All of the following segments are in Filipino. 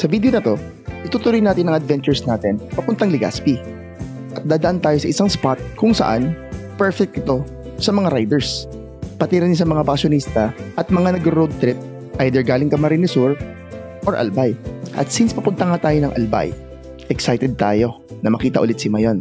Sa video na to, itutuloy natin ang adventures natin papuntang Legazpi. At dadaan tayo sa isang spot kung saan perfect ito sa mga riders. Pati rin sa mga pasyonista at mga nag-road trip either galing Camarines Sur or Albay. At since papunta nga tayo ng Albay, excited tayo na makita ulit si Mayon.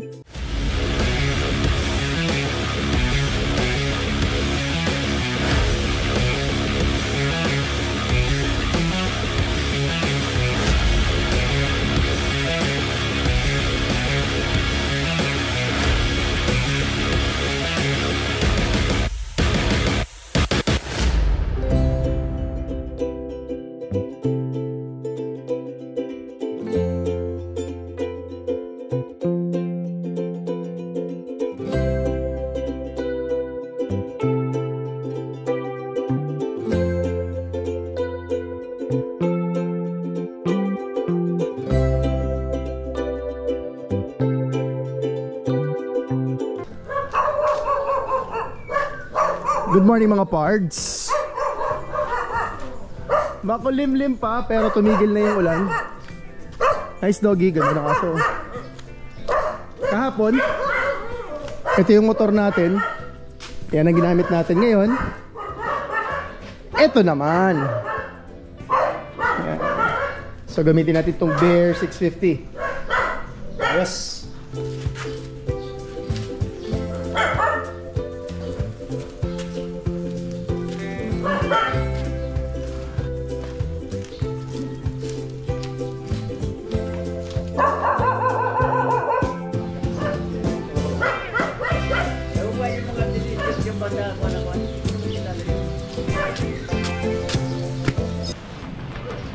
Good morning mga pards. Makulimlim pa pero tumigil na yung ulan. Nice doggy, ganda na kaso. Kahapon, ito yung motor natin. Yan ang ginamit natin ngayon. Ito naman. Yan. So gamitin natin itong Bear 650. Yes.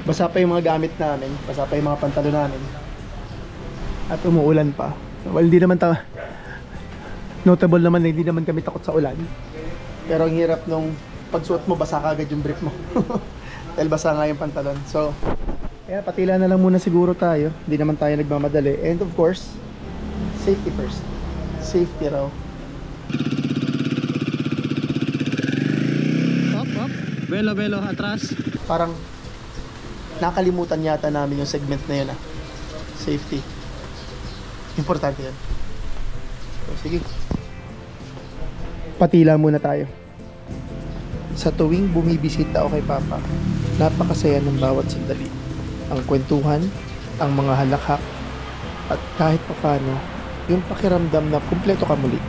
Basa pa yung mga gamit namin, basa pa yung mga pantalo namin. At umuulan pa. Well, hindi naman notable naman, hindi naman kami takot sa ulan. Pero ang hirap nung pagsuot mo, basa kagad yung brief mo. Dahil basa nga yung pantalon. So, kaya patila na lang muna siguro tayo. Hindi naman tayo nagmamadali. And of course, safety first. Safety raw. Up. Velo, atras. Parang nakalimutan yata namin yung segment na yun Safety. Importante yan. So, sige. Patila muna tayo. Sa tuwing bumibisita ako kay Papa, napakasaya ng bawat sandali. Ang kwentuhan, ang mga halakhak, at kahit papano, yung pakiramdam na kumpleto ka muli.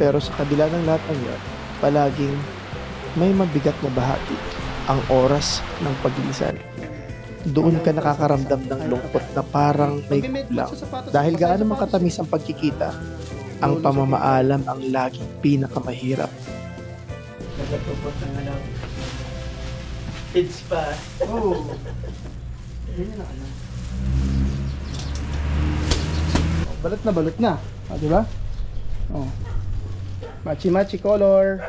Pero sa kabila ng lahat ng yan, palaging may mabigat na bahagi, ang oras ng paglisan. Doon ka nakakaramdam ng lungkot na parang may kulang. Dahil gaano man katamis ang pagkikita, ang pamamaalam ang laging pinakamahirap. It's pa. Oh. Balot na. Diba? Oh. Machi color.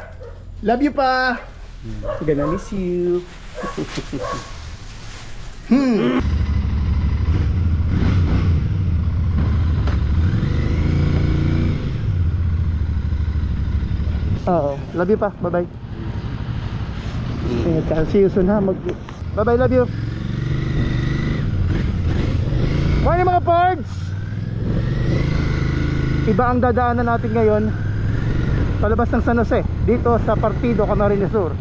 Love you pa. Gonna miss you. Love you pa. Bye-bye. See you soon ha. Bye-bye, love you. Morning mga pards. Iba ang dadaanan natin ngayon palabas ng San Jose, dito sa Partido Camarines Sur.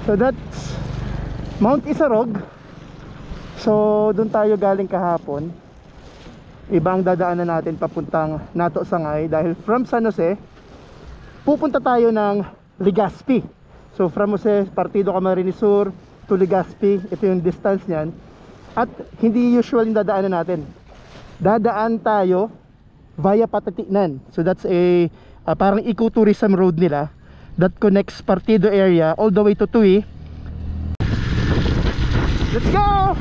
So that's Mount Isarog. So doon tayo galing kahapon. Iba ang dadaanan natin papuntang Nato Sangay. Dahil from San Jose pupunta tayo ng Legazpi. So from Jose, Partido Camarines Sur to Legazpi, ito yung distance niyan. At hindi usual yung dadaanan natin. Dadaan tayo via Patatinan. So that's a parang ecotourism road nila that connects Partido area all the way to Tui. Let's go!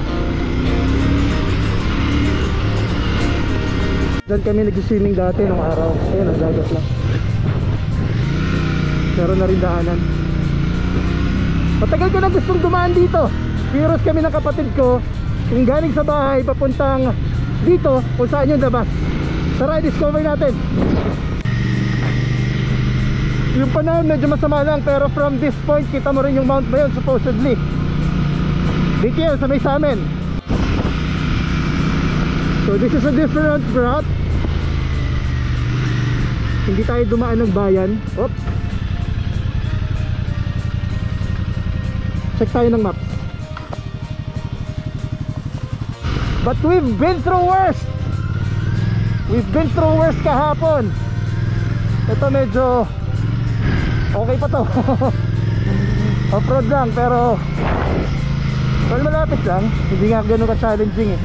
Doon kami nag-swimming dati nung araw. Ayun, ang dagat lang. Pero na rin daanan. Matagal ko na gustong dumaan dito. Piros kami ng kapatid ko. Yung galing sa bahay papuntang dito kung saan yung labas. Tara, discover natin. Yung panahon medyo masama lang, pero from this point kita mo rin yung Mount Mayon supposedly. BTL sa may sa amin. So this is a different route. Hindi tayo dumaan ng bayan. Oops. Check tayo ng maps. But we've been through worse. We've been through worse kahapon. Ito medyo okay pa to. Off-road lang pero well, malapit lang. Hindi nga ganun ka-challenging eh.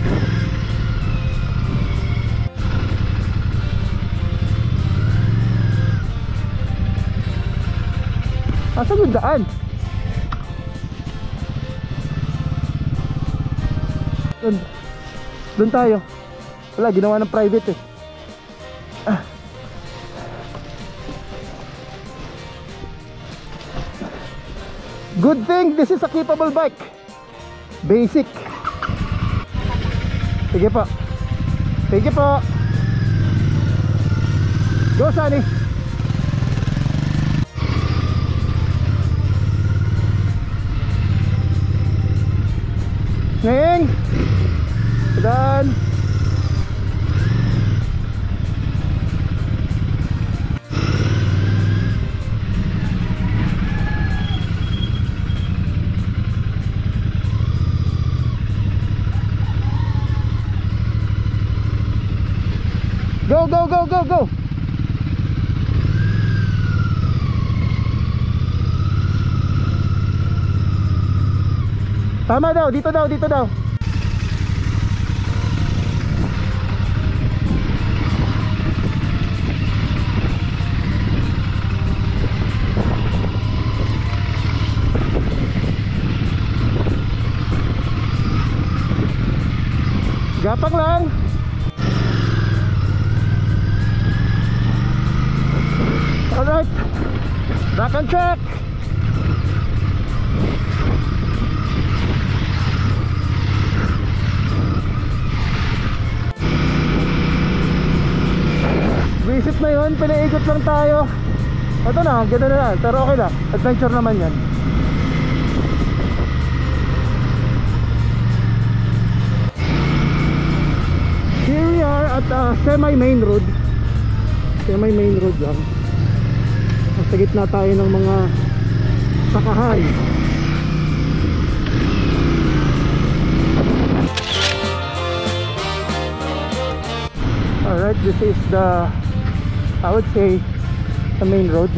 Asan yung daan? Doon tayo. Wala, ginawa ng private eh. Good thing this is a capable bike. Basic. Sige po. Sige po. Go Sunny. Ngeng. Dan. Go, go, go, go, go. Tama daw, dito daw, dito daw. Gapak lang. Alright, back on track. Visit na yun, pinaikot lang tayo. Ito na, ganda na lang, pero okay lang. Adventure naman yan. Here we are at semi-main road. Semi-main road lang. Sa gitna tayo ng mga sakahan. Alright, this is the, I would say, the main road.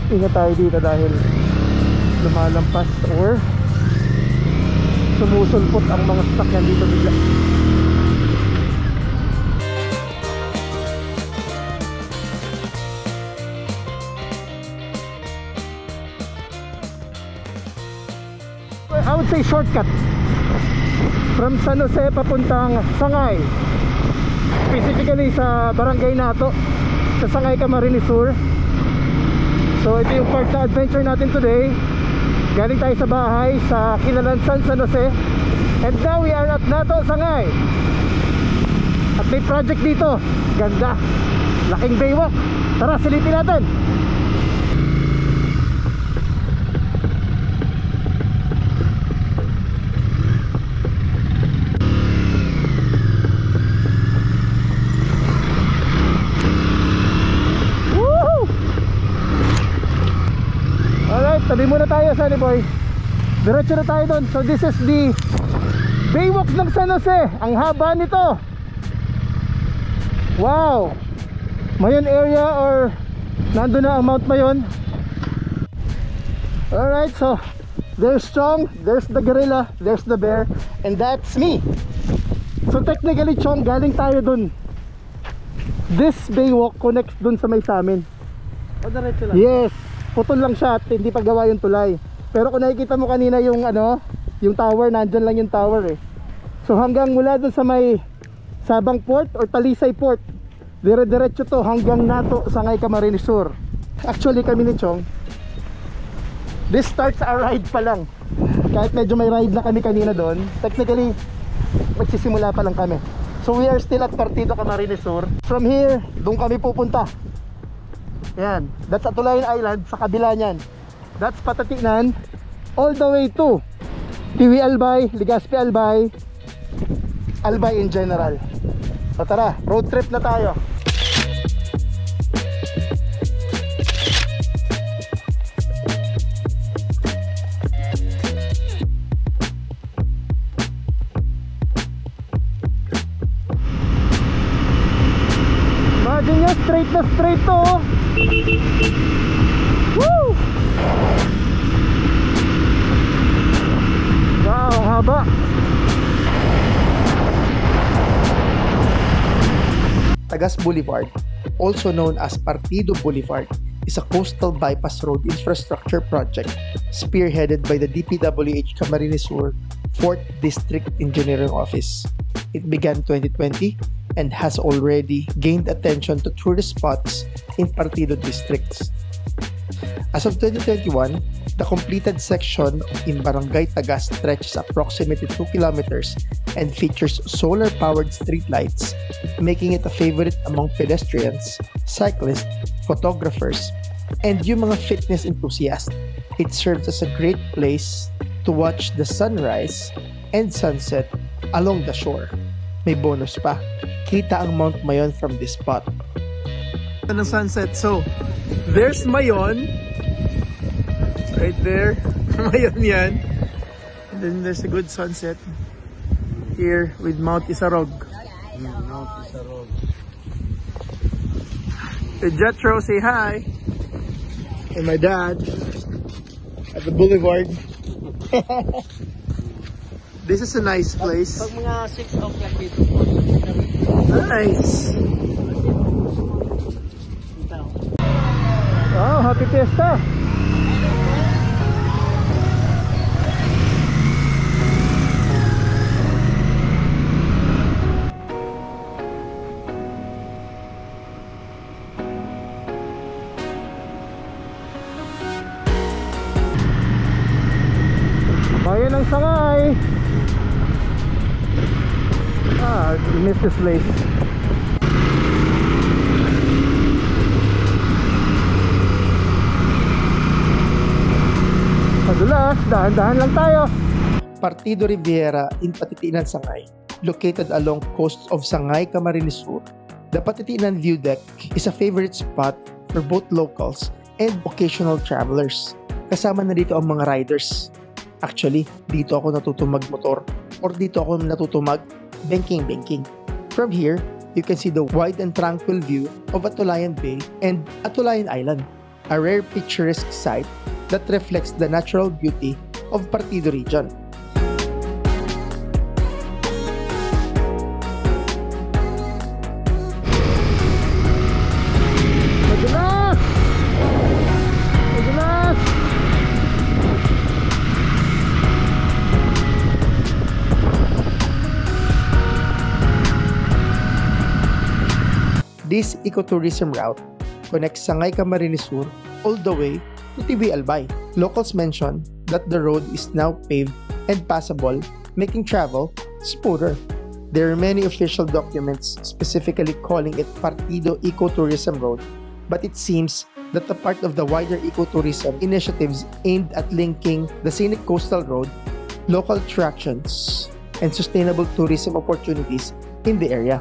Ingat tayo dito dahil lumalampas or sumusulpot ang mga sasakyan dito bigla. I would say shortcut from San Jose papuntang Sangay, specifically sa barangay Nato, sa Sangay Camarines Sur. So ito yung part na adventure natin today. Galing tayo sa bahay sa Kinalansan, San Jose, and now we are at Nato, Sangay. At may project dito, ganda, laking baywalk. Tara, silipin natin. Tabi muna tayo, Sunny Boy. Diretso na tayo doon. So this is the baywalk ng San Jose. Ang haba nito. Wow. Mayon area or nandun na ang Mount Mayon. Alright, so there's Chong, there's the gorilla, there's the bear, and that's me. So technically, Chong, galing tayo doon. This baywalk connects doon sa may samin. O, diretso lang? Yes. Putol lang siya at hindi pa gawa yung tulay. Pero kung nakikita mo kanina yung ano, yung tower, nandyan lang yung tower eh. So hanggang mula dun sa may Sabang Port or Talisay Port, dire-diretso to hanggang Nato, Sangay Camarines Sur. Actually kami ni Chong, this starts our ride pa lang. Kahit medyo may ride na kami kanina doon, technically magsisimula pa lang kami. So we are still at Partido Camarines Sur. From here, doon kami pupunta. Yan, that's Atulayan Island, sa kabila niyan. That's Patatinan, all the way to Tiwi Albay, Legazpi Albay, Albay in general. So tara, road trip na tayo. Imagine nyo, straight na straight to. Woo! Wow, ang haba. Tagas Boulevard, also known as Partido Boulevard, is a coastal bypass road infrastructure project spearheaded by the DPWH Camarines Sur 4th District Engineering Office. It began 2020 and has already gained attention to tourist spots in Partido districts. As of 2021, the completed section in Barangay Tagas stretches approximately 2 kilometers and features solar-powered streetlights, making it a favorite among pedestrians, cyclists, photographers, and yung mga fitness enthusiasts. It serves as a great place to watch the sunrise and sunset along the shore. May bonus pa, kita ang Mount Mayon from this spot. Ng sunset, so there's Mayon right there. Mayon yan. And then there's a good sunset here with Mount Isarog. Mount Isarog. The Jetro, say hi. And my dad at the boulevard. This is a nice place. Pag mga 6 o'clock dito. Nice. Wow, happy fiesta. Bayan ng Sangay. I miss this place. Madulas, dahan-dahan lang tayo. Partido Riviera in Patitinan, Sangay, located along coast of Sangay, Camarines Sur. The Patitinan View Deck is a favorite spot for both locals and occasional travelers. Kasama na dito ang mga riders. Actually, dito ako natuto magmotor or dito ako natuto mag-banking. From here, you can see the wide and tranquil view of Atulayan Bay and Atulayan Island, a rare picturesque site that reflects the natural beauty of Partido region. Madulas! Madulas! This ecotourism route connects Sangay Camarines Sur all the way to Tiwi Albay. Locals mention that the road is now paved and passable, making travel smoother. There are many official documents specifically calling it Partido Ecotourism Road, but it seems that a part of the wider ecotourism initiatives aimed at linking the scenic coastal road, local attractions, and sustainable tourism opportunities in the area.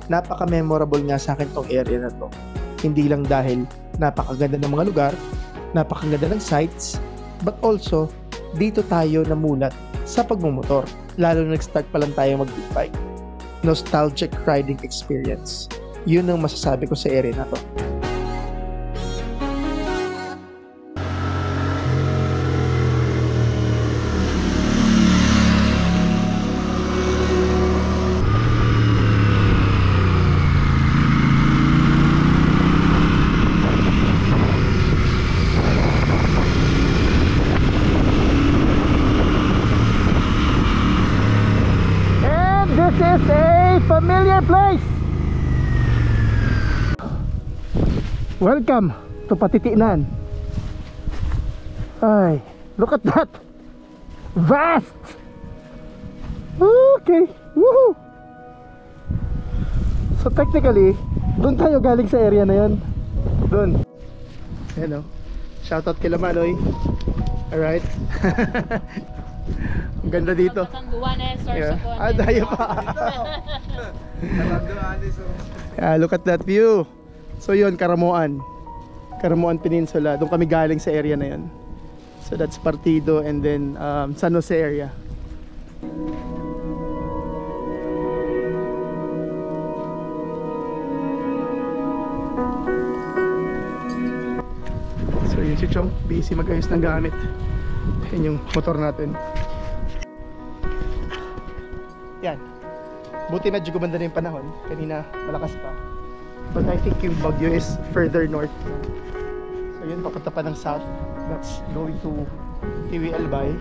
Napaka-memorable nga sa akin tong area na to. Hindi lang dahil napakaganda ng mga lugar, napakaganda ng sites, but also dito tayo namulat sa pagmumotor. Lalo na nag-start pa lang tayo mag-big bike. Nostalgic riding experience. Yun ang masasabi ko sa area na to. This is a familiar place. Welcome to Patitinan. Ay, look at that! Vast! Okay, woohoo! So technically, doon tayo galing sa area na yun. Doon. Ayan o. Shoutout kay Lamanoy. Alright. Ang ganda dito. Ah, dahil pa. Look at that view. So yun, Caramoan Peninsula. Doon kami galing sa area na yun. So that's Partido and then San Jose area. So yun si Chong, busy mag-ayos ng gamit. Yan yung motor natin. Yan. Buti medyo gumanda na yung panahon. Kanina malakas pa. But I think yung Baguio is further north. So yun, papunta pa ng south. That's going to Tiwi Albay.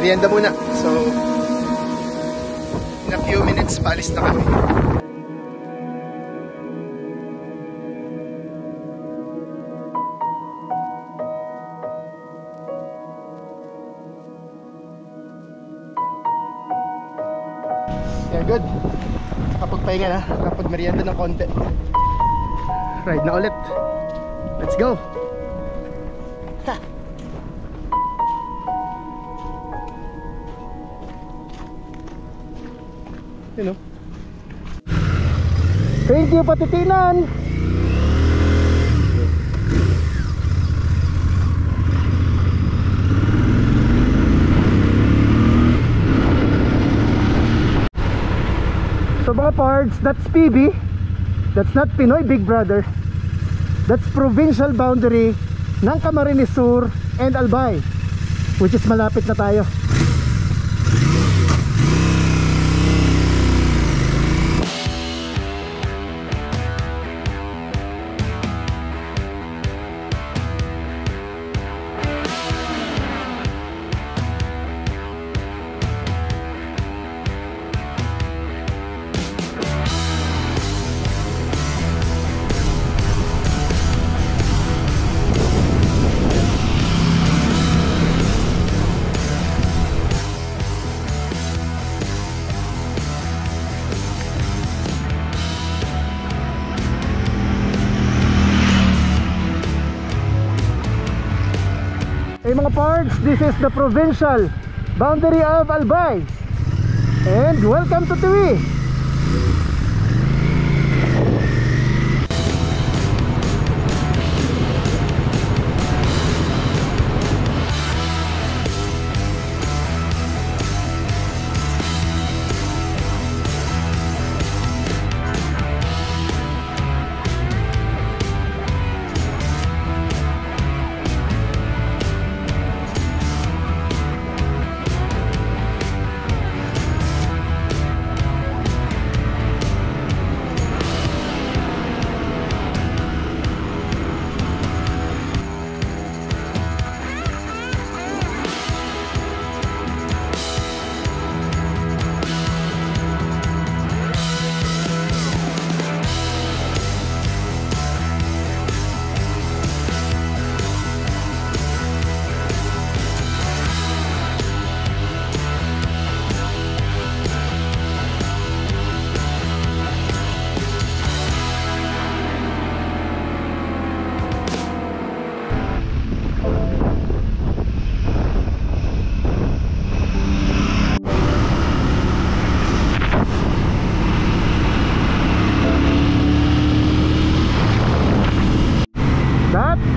Merienda muna. So in a few minutes paalis na kami. Yeah, good. Kapagpahinga na, kapag merienda ng konti. Ride na ulit. Let's go. Ha. You know. Thank you, Patitinan. So mga pards, that's PB. That's not Pinoy Big Brother. That's provincial boundary ng Camarines Sur and Albay, which is malapit na tayo. Hey mga pards, this is the provincial boundary of Albay. And welcome to Tiwi.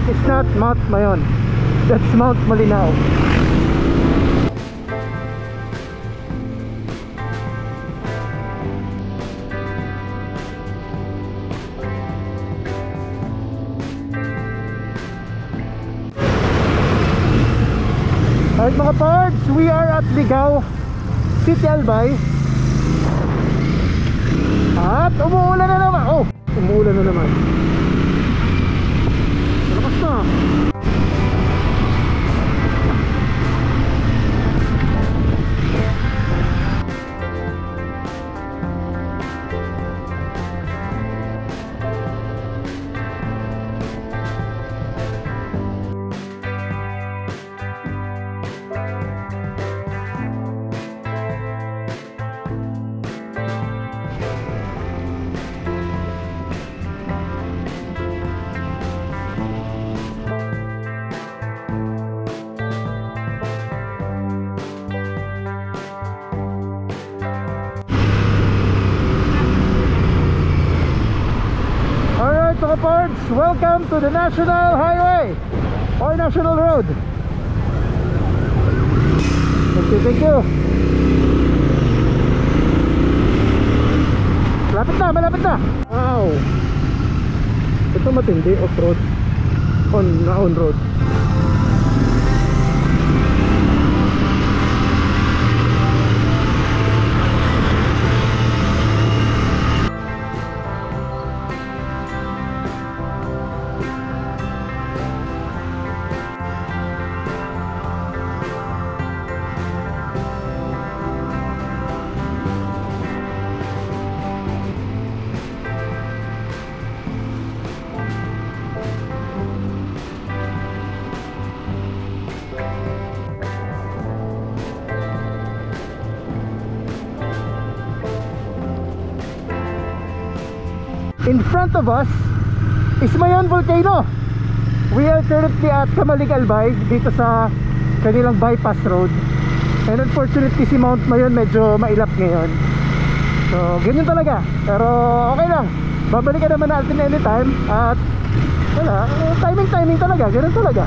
It's not Mount Mayon, that's Mount Malinao. Alright mga pards, we are at Ligao City, Albay. At umuulan na naman. Oh, umuulan na naman. welcome to the National Highway or National Road. Thank you. Malapit na. Wow. Ito matindi, off-road. On road. In front of us is Mayon Volcano. We are currently at Kamalig Albay, dito sa kanilang bypass road. And unfortunately si Mount Mayon medyo mailap ngayon. So ganyan talaga. Pero okay lang, babalik ka naman natin anytime. At wala, timing talaga, ganun talaga.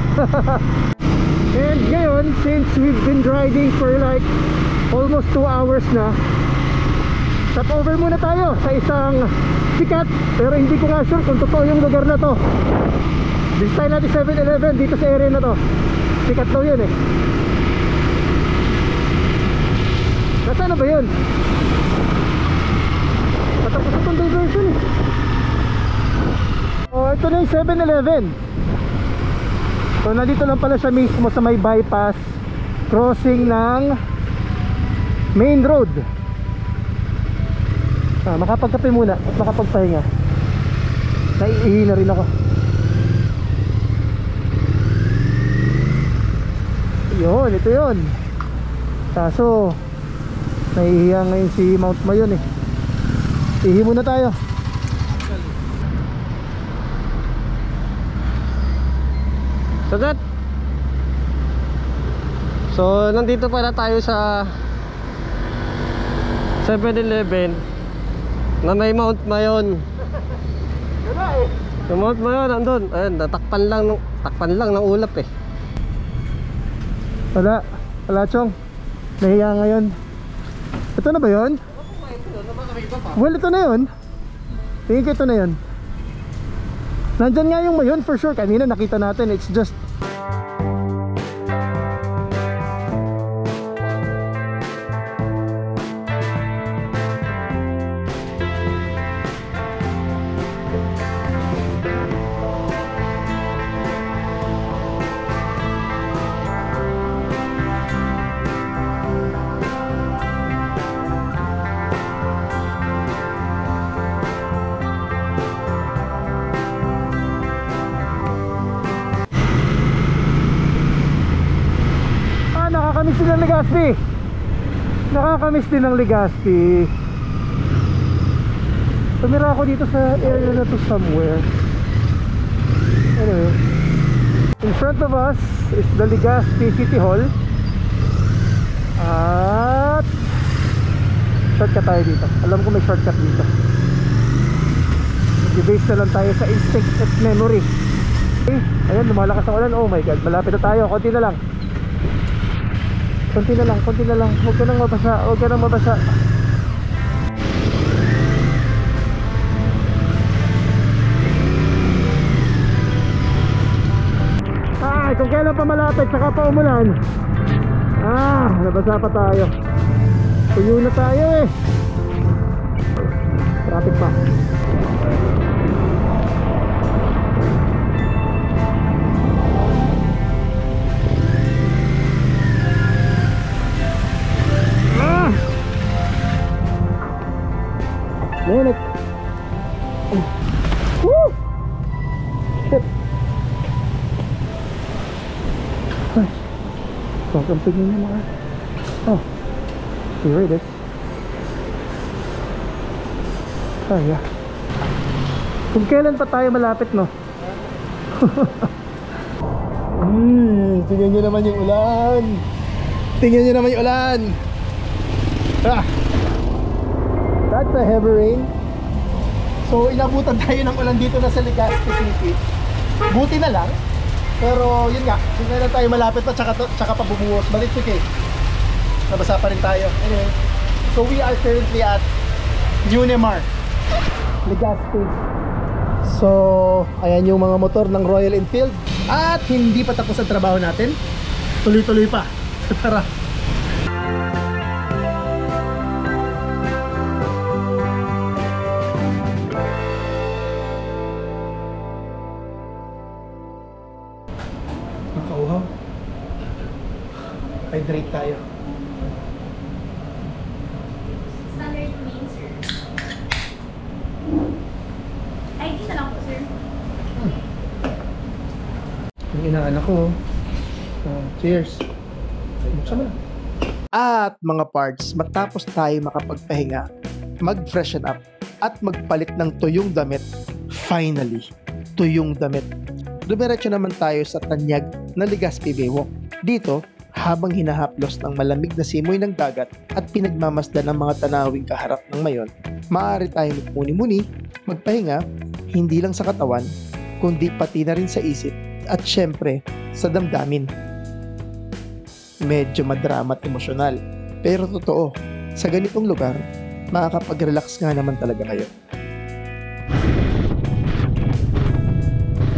And ngayon, since we've been riding for like almost 2 hours na, stop over muna tayo sa isang sikat, pero hindi ko nga sure kung totoo yung lugar na to. This time natin 7-Eleven dito sa area na to. Sikat daw yun eh. Nasaan na ba yun? Patapos itong diversion eh. Oh, ito na yung 7-Eleven. So nandito lang pala siya mismo sa may bypass crossing ng main road. Makapagkape muna at makapagpahinga. Naiihi na rin ako. Yun, ito yun. Kaso naiihiya ngayon si Mount Mayon eh. Ihi muna tayo. Sagat. So nandito pala tayo sa 7-Eleven na may Mount Mayon. Yung Mount Mayon nandun. Ayun, takpan lang ng ulap eh. Wala chong. Nahiya ngayon. Ito na ba yun? Well, ito na yun. Tingin ko ito na yun. Nandyan nga yung Mayon for sure. Kanina nakita natin. It's just nakakamiss din ng Legazpi. Nakakamiss din ng Legazpi. Tumira ako dito sa area na to somewhere. Anyway, in front of us is the Legazpi City Hall. At shortcut tayo dito. Alam ko may shortcut dito. Mag-base na lang tayo sa instinct at memory. Okay, ayan, lumalakas ang ulan. Oh my god, malapit na tayo. Konti na lang. Konti na lang. Huwag ka nang mabasa. Ay, kung kailan pa malapit saka pa umulan. Nabasa pa tayo. Tuyo na tayo eh. Traffic pa. Minute. Woo! Shit. Ay. Kakampigin niya mga. Oh. Here it is. Yeah. Kung kailan pa tayo malapit, no? Tingnan nyo naman yung ulan. That's a heavy rain. So inabutan tayo ng ulan dito na sa Legazpi City. Buti na lang. Pero yun nga, hindi na tayo malapit pa tsaka pa bumuhos. But it's okay. Nabasa pa rin tayo. Anyway, so we are currently at Unimar, Legazpi. So, ayan yung mga motor ng Royal Enfield. At hindi pa tapos ang trabaho natin. Tuloy-tuloy pa. Tara. Nakauhaw. Hydrate tayo. Standard main, sir. ID na lang po, sir. Yung inaanak ko. Cheers. Buksan mo na. At mga parts, matapos tayo makapagpahinga, mag-freshen up, at magpalit ng tuyong damit, finally, tuyong damit. Dumiretso naman tayo sa tanyag na Legazpi Baywalk. Dito, habang hinahaplos ng malamig na simoy ng dagat at pinagmamasdan ng mga tanawing kaharap ng mayon, maaari tayong magmuni-muni, magpahinga, hindi lang sa katawan, kundi pati na rin sa isip at syempre sa damdamin. Medyo madrama at emosyonal, pero totoo, sa ganitong lugar, makakapag-relax nga naman talaga kayo.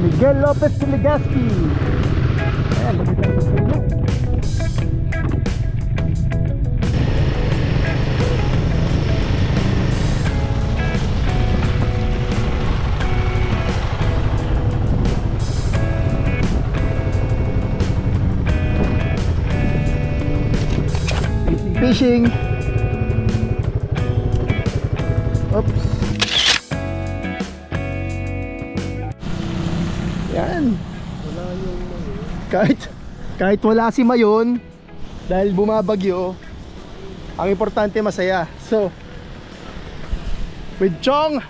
Miguel Lopez de Legazpi. Ayan, magandang gusto niya. Fishing. Oops. Yan. Kahit wala si Mayon dahil bumabagyo, ang importante masaya. So, with Chong,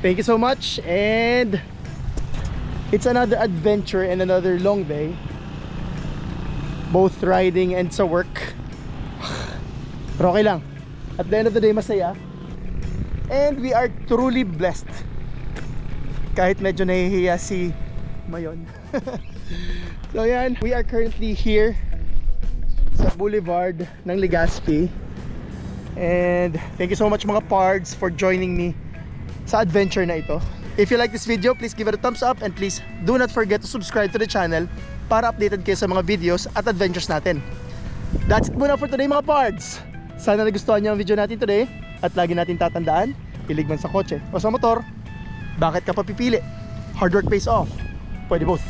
thank you so much, and it's another adventure and another long day, both riding and sa work. Pero okay lang. At the end of the day, masaya. And we are truly blessed. Kahit medyo nahihiya si Mayon. So yan, we are currently here sa Boulevard ng Legazpi. And thank you so much mga pards for joining me sa adventure na ito. If you like this video, please give it a thumbs up, and please do not forget to subscribe to the channel para updated kayo sa mga videos at adventures natin. That's it muna for today mga pards. Sana nagustuhan niyo ang video natin today, at lagi natin tatandaan, pilig man sa kotse o sa motor, bakit ka pa pipili? Hard work pays off. Pwede both.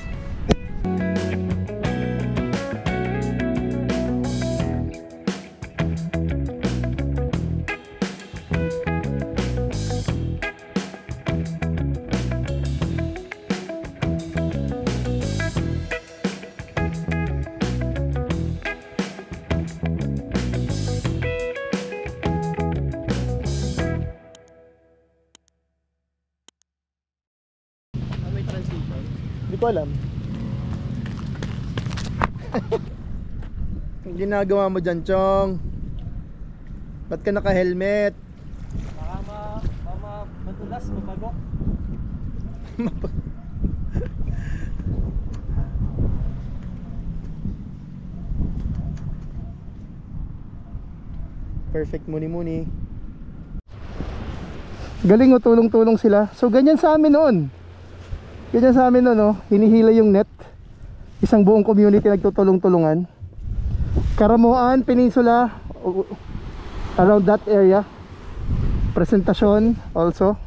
Hindi ko alam. Ang ginagawa mo dyan, Chong? Ba't ka naka-helmet? Baka matulas, mapagok. Perfect, muni-muni. Galing o, tulong-tulong sila. So ganyan sa amin noon. Ganyan sa amin noon, no? Hinihila yung net. Isang buong community nagtutulong-tulungan. Karamuan, Peninsula, around that area. Presentasyon also.